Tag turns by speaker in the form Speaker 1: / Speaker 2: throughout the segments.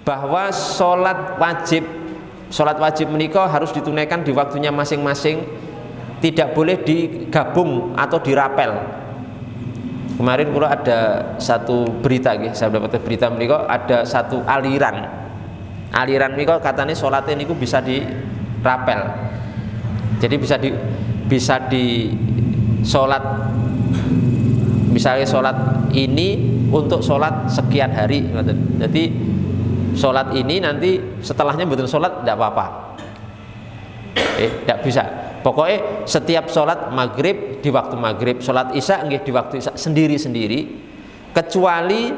Speaker 1: bahwa sholat wajib menika harus ditunaikan di waktunya masing-masing, tidak boleh digabung atau dirapel. Kemarin kalau ada satu berita, saya dapat berita menika ada satu aliran menika katanya sholatnya niku bisa dirapel. Jadi bisa di sholat, misalnya sholat ini untuk sholat sekian hari. Jadi sholat ini nanti setelahnya betul sholat tidak apa-apa. Tidak bisa. Pokoknya setiap sholat maghrib di waktu maghrib, sholat isya di waktu isya sendiri-sendiri, kecuali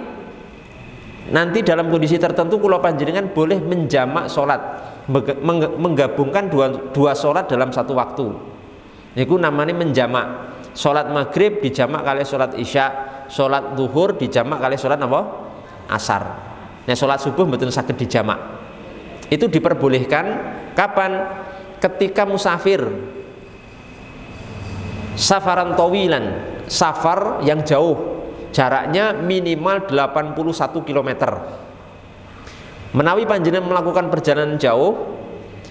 Speaker 1: nanti dalam kondisi tertentu kula panjenengan boleh menjamak sholat, menggabungkan dua sholat dalam satu waktu. Itu namanya menjamak. Sholat maghrib dijamak kali sholat isya, sholat zuhur dijamak kali sholat apa? Asar. Nah, sholat subuh betul saged dijamak. Itu diperbolehkan kapan? Ketika musafir, safaran tawilan, safar yang jauh, jaraknya minimal 81 km. Menawi panjenengan melakukan perjalanan jauh,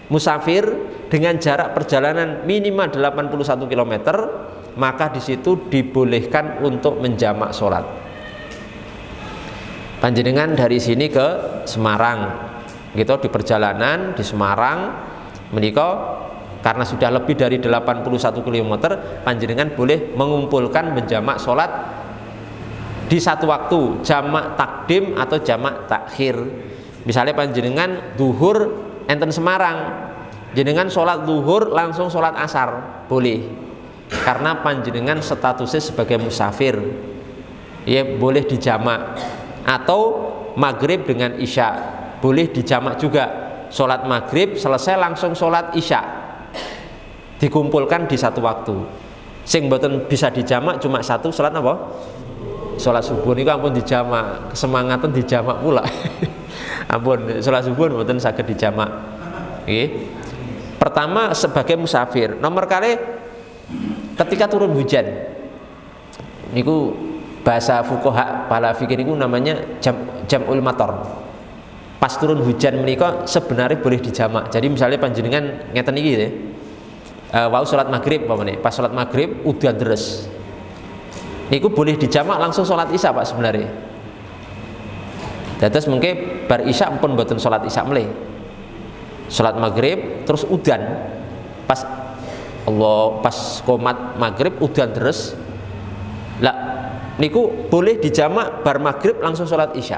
Speaker 1: musafir dengan jarak perjalanan minimal 81 km, maka di situ dibolehkan untuk menjamak sholat. Panjenengan dari sini ke Semarang, gitu, di perjalanan di Semarang menika karena sudah lebih dari 81 km, panjenengan boleh mengumpulkan menjamak sholat di satu waktu, jamak takdim atau jamak takhir. Misalnya panjenengan zuhur enten Semarang, jenengan sholat zuhur langsung sholat asar boleh, karena panjenengan statusnya sebagai musafir, ya boleh dijamak. Atau maghrib dengan isya boleh dijamak juga. Sholat maghrib selesai langsung sholat isya, dikumpulkan di satu waktu. Sing mboten bisa dijamak cuma satu, sholat apa? Sholat subuh niku ampun dijamak, kesemangatan dijamak pula. Ampun, sholat subuh mboten saged dijamak. Nggih. Pertama sebagai musafir. Nomor kali ketika turun hujan. Niku bahasa fuqaha para fikih niku namanya jam'ul matar. Pas turun hujan menika sebenarnya boleh dijamak. Jadi misalnya panjenengan ngeten iki ya. Wau salat maghrib pamane, pas salat maghrib udan deres. Niku boleh dijamak langsung salat isya Pak sebenarnya. Dados mungkin bar isya pun mboten salat isya meleh. Salat maghrib terus udan. Pas komat maghrib udan deres. Lah niku boleh dijamak bar maghrib langsung salat isya.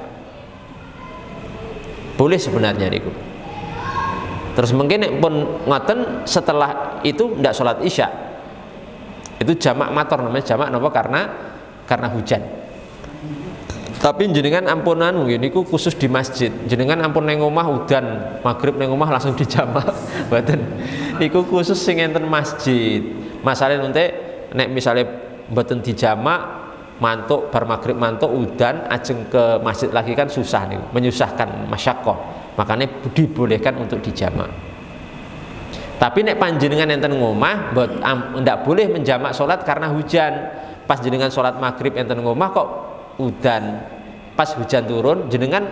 Speaker 1: Boleh sebenarnya niku. Terus mungkin pun ngoten setelah itu ndak sholat isya, itu jamak mator namanya, jamak napa karena hujan. Tapi jenengan ampunan mungkin niku khusus di masjid. Jenengan ampun neng omah udan maghrib neng omah langsung dijamak, mboten. Niku khusus sing enten masjid. Masalah nanti nek misalnya mboten dijamak, mantuk bar maghrib mantuk udan ajeng ke masjid lagi kan susah nih, menyusahkan masyakoh, makanya dibolehkan untuk dijamak. Tapi nek panjenengan enten ngomah ndak boleh menjamak sholat karena hujan. Pas jenengan sholat maghrib enten ngomah kok udan, pas hujan turun jenengan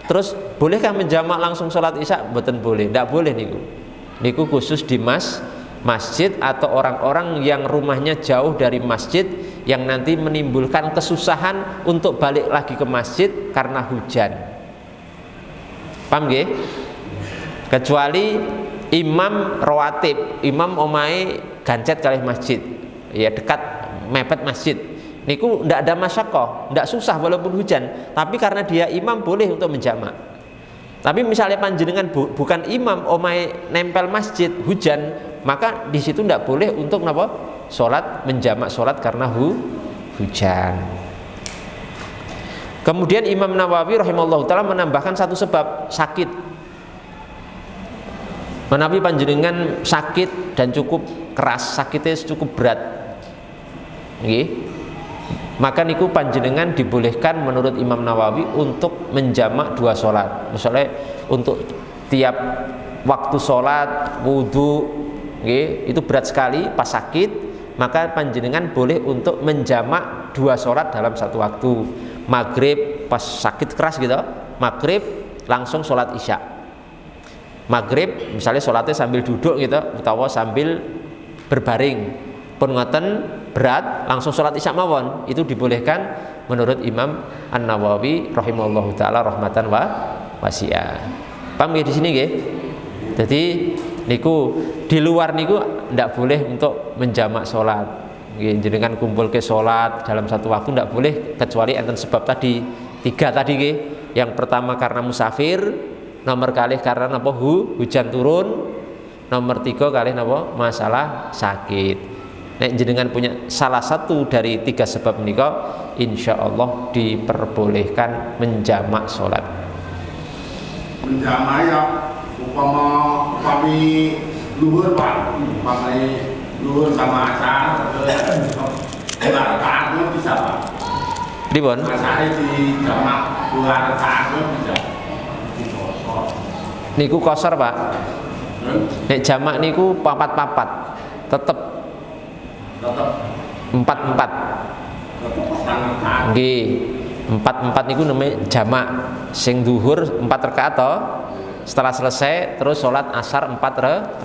Speaker 1: terus bolehkah menjamak langsung sholat isya? Mboten boleh, ndak boleh niku khusus di masjid atau orang-orang yang rumahnya jauh dari masjid yang nanti menimbulkan kesusahan untuk balik lagi ke masjid karena hujan. Paham nggih? Kecuali imam rawatib, imam omahe gancet kali masjid, ya dekat mepet masjid. Niku ndak ada masyakoh, ndak susah walaupun hujan, tapi karena dia imam boleh untuk menjamak. Tapi misalnya panjenengan bukan imam, omahe nempel masjid, hujan, maka di situ ndak boleh untuk napa? Sholat, menjamak sholat karena hujan. Kemudian Imam Nawawi rahimahullah ta'ala menambahkan satu sebab, sakit. Menawi panjenengan sakit dan cukup keras, sakitnya cukup berat, maka niku panjenengan dibolehkan menurut Imam Nawawi untuk menjamak dua sholat. Misalnya untuk tiap waktu sholat, wudhu, itu berat sekali pas sakit, maka panjenengan boleh untuk menjamak dua sholat dalam satu waktu. Maghrib pas sakit keras gitu, maghrib langsung sholat isya. Maghrib misalnya sholatnya sambil duduk gitu utawa sambil berbaring pun ngoten berat langsung sholat isya mawon, itu dibolehkan menurut Imam An-Nawawi rahimahullahu taala rahmatan wasi'ah. Paham nggih di sini nggih? Jadi niku di luar niku ndak boleh untuk menjamak sholat. Nggih, jenengan kumpul ke sholat dalam satu waktu ndak boleh kecuali enten sebab tadi 3 tadi nggih. Yang pertama karena musafir, nomor kalih karena napa hujan turun, nomor 3 kalih napa masalah sakit. Nek jenengan punya salah satu dari 3 sebab menika, insya Allah diperbolehkan menjamak sholat.
Speaker 2: Menjamak ya upami luhur Pak, upami luhur sama asar, rakaat bisa Pak.
Speaker 1: Pripun?
Speaker 2: Asar di jamak 2 rakaat bisa.
Speaker 1: Niku kosor Pak. Nek jamak niku papat-papat, tetep 4-4. Nggih, 4-4 niku namanya jamak. Sing duhur 4 rakaat toh. Setelah selesai terus sholat asar 4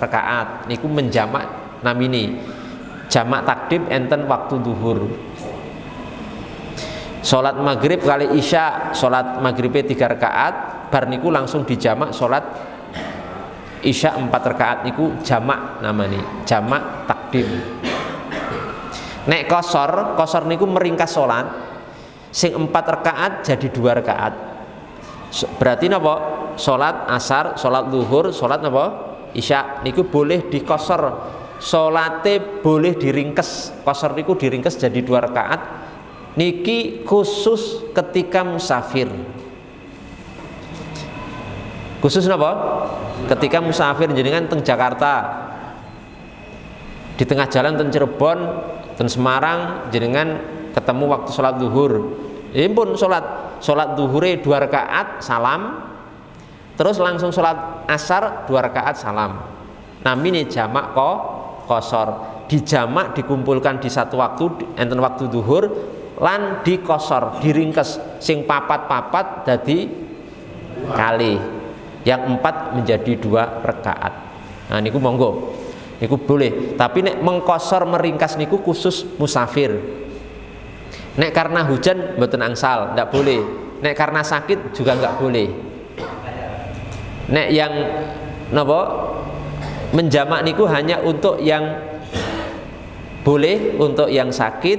Speaker 1: rakaat. Niku menjamak namini. Jamak takdim enten waktu duhur. Sholat maghrib kali isya, sholat maghribnya 3 rakaat, bar niku langsung dijamak sholat isya 4 rakaat niku jamak namanya, jamak takdim. Nek kosor niku meringkas sholat, sing 4 rakaat jadi 2 rakaat. Berarti napa? Sholat asar, sholat zuhur, sholat napa? Isya niku boleh dikosor. Sholatnya boleh diringkes. Kosor niku diringkes jadi 2 rakaat. Niki khusus ketika musafir. Khusus napa? Ketika musafir jenengan teng Jakarta. Di tengah jalan teng Cirebon, teng Semarang jenengan ketemu waktu sholat zuhur. Ini pun sholat zuhure 2 rakaat salam, terus langsung sholat asar 2 rakaat salam. Namine jamak kosor. Dijamak dikumpulkan di satu waktu, enten waktu zuhur lan dikosor, diringkes. Sing papat dadi kali, yang 4 menjadi 2 rakaat. Nah niku monggo, niku boleh. Tapi nek mengkosor meringkas niku khusus musafir. Nek karena hujan mboten angsal, ndak boleh. Nek karena sakit juga nggak boleh. Nek yang napa menjamak niku hanya untuk yang boleh, untuk yang sakit,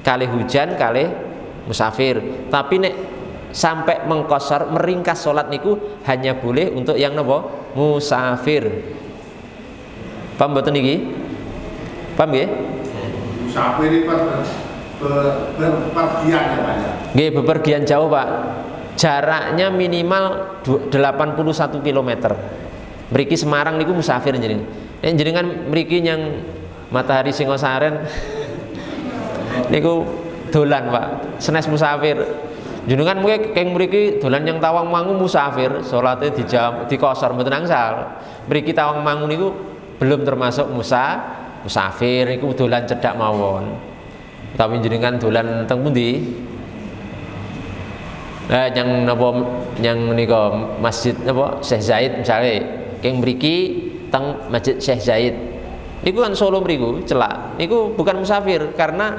Speaker 1: kali hujan, kali musafir. Tapi nek sampai mengkosor meringkas sholat niku hanya boleh untuk yang napa musafir. Paham mboten niki? Paham nggih?
Speaker 2: Musafir iki bepergian ya Pak ya.
Speaker 1: Nggih, bepergian jauh Pak. Jaraknya minimal 81 km. Mriki Semarang niku musafir jenengan. Nek jenengan mriki yang Matahari Singosaren niku dolan Pak, senes musafir. Jenengan mungkin keng mriki dolan yang Tawangmangu musafir, salatnya dikosor mboten angsal. Mriki Tawangmangu niku belum termasuk musafir, niku dolan cedhak mawon. Tapi jenengan dolan teng pundi? Nah, yang napa yang nika masjid napa Syekh Zaid misalnya, keng mriki teng Masjid Syekh Zaid. Niku kan Solo mriku celak. Niku bukan musafir karena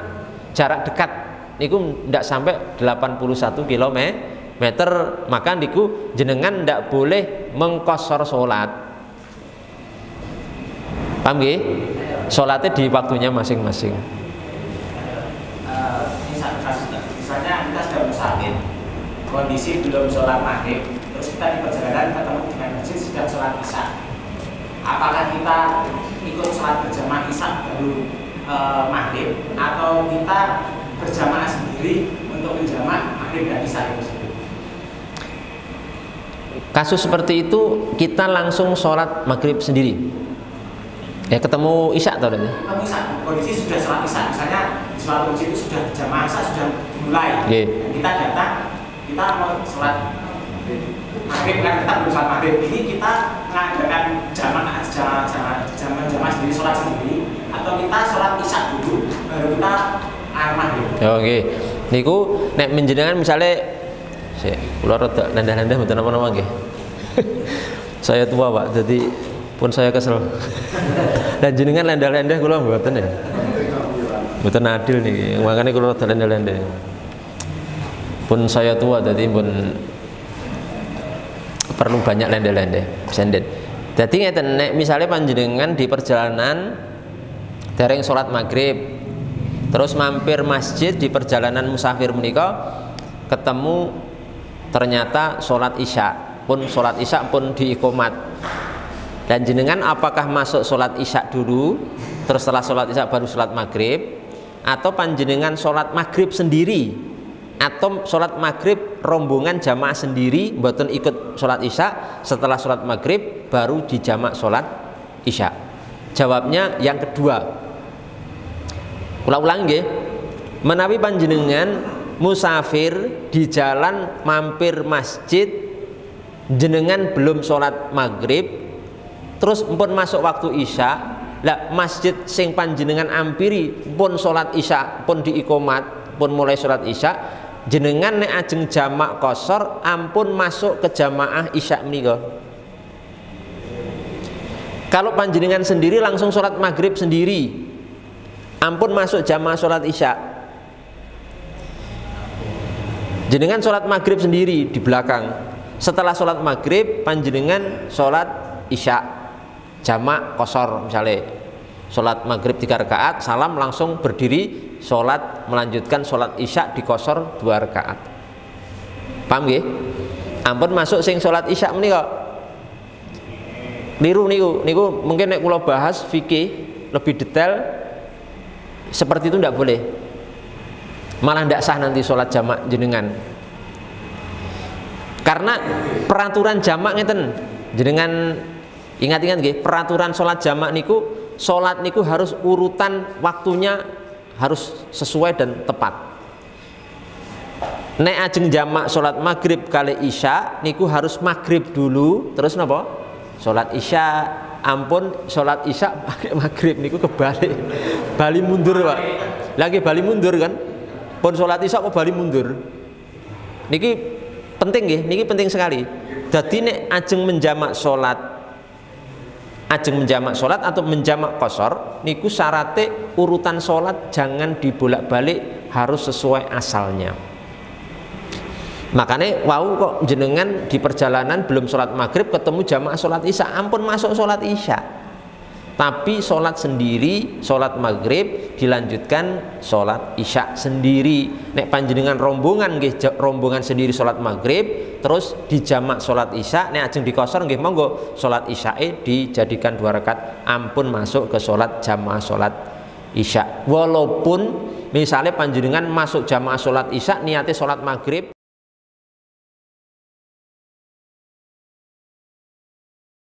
Speaker 1: jarak dekat. Niku ndak sampai 81 km, maka niku jenengan ndak boleh mengkosor sholat. Paham nggih? Sholatnya di waktunya masing-masing.
Speaker 3: Misalnya kita sedang musafir, kondisi belum sholat maghrib, terus kita di perjalanan ketemu dengan masjid sedang sholat isya. Apakah kita ikut sholat berjamaah isya baru maghrib, atau kita berjamaah sendiri untuk menjamak maghrib dan isya itu sendiri?
Speaker 1: Kasus seperti itu kita langsung sholat maghrib sendiri. Ya ketemu isya atau tidak?
Speaker 3: Ketemu isya, kondisi sudah sholat isya, misalnya di suatu masjid itu sudah jamaah isya sudah dimulai. Dan kita datang, kita mau sholat maghrib kan, kita belum sholat maghrib. Ini kita mengadakan jamaah sendiri, sholat sendiri, atau kita sholat isya dulu baru kita maghrib.
Speaker 1: Oke. Niku nek menjenengan misalnya Kula rada lendah-lendah mboten napa-napa nggih. Saya tua, Pak, jadi pun saya kesel. Dan jenengan lendah-lendah kula mboten ya. Mboten adil niki. Makane kula rada lendah-lendah. Pun saya tua jadi pun perlu banyak lendah-lendah. Sendet. Dadi ngeten nek misale panjenengan di perjalanan dereng salat maghrib terus mampir masjid di perjalanan musafir menika ketemu ternyata sholat isya pun diikomat dan jenengan apakah masuk sholat isya dulu terus setelah sholat isya baru sholat maghrib atau panjenengan sholat maghrib sendiri atau sholat maghrib rombongan jamaah sendiri mboten ikut sholat isya setelah sholat maghrib baru dijamak sholat isya? Jawabnya yang kedua. Ulang-ulang nggih, menawi panjenengan musafir di jalan mampir masjid jenengan belum sholat maghrib terus pun masuk waktu isya lah masjid sing panjenengan ampiri pun sholat isya pun diikomat pun mulai sholat isya jenengan nek ajeng jamak qashar ampun masuk ke jamaah isya menika. Kalau panjenengan sendiri langsung sholat maghrib sendiri ampun masuk jamaah sholat isya. Jenengan sholat maghrib sendiri di belakang. Setelah sholat maghrib panjenengan sholat isya jamak qashar misalnya sholat maghrib 3 rakaat salam langsung berdiri sholat melanjutkan sholat isya di qashar 2 rakaat. Paham nggih? Ampun masuk sing sholat isya menika. Niru niku mungkin nek kula bahas fikih lebih detail seperti itu ndak boleh. Malah ndak sah nanti sholat jamak jenengan. Karena peraturan jamak ngeten, jenengan ingat-ingat nggih, peraturan sholat jamak niku sholat niku harus urutan waktunya harus sesuai dan tepat. Nek ajeng jamak sholat maghrib kali isya niku harus maghrib dulu terus napa? Sholat isya. Ampun sholat isya pakai maghrib niku kebalik. Bali mundur, Pak. Lagi bali mundur kan? Pun sholat isya kok bali mundur. Niki penting nggih, niki penting sekali. Dadi nek ajeng menjamak sholat atau menjamak qashar niku syaratnya urutan sholat jangan dibolak-balik, harus sesuai asalnya. Makanya wau kok jenengan di perjalanan belum sholat maghrib ketemu jamaah sholat isya ampun masuk sholat isya, tapi sholat sendiri sholat maghrib dilanjutkan sholat isya sendiri. Nek panjenengan rombongan nggih rombongan sendiri sholat maghrib terus dijamak sholat isya nek ajeng di qashar nggih monggo sholat isyae dijadikan 2 rakaat ampun masuk ke sholat jamaah sholat isya. Walaupun misalnya panjenengan masuk jamaah sholat isya niatnya sholat maghrib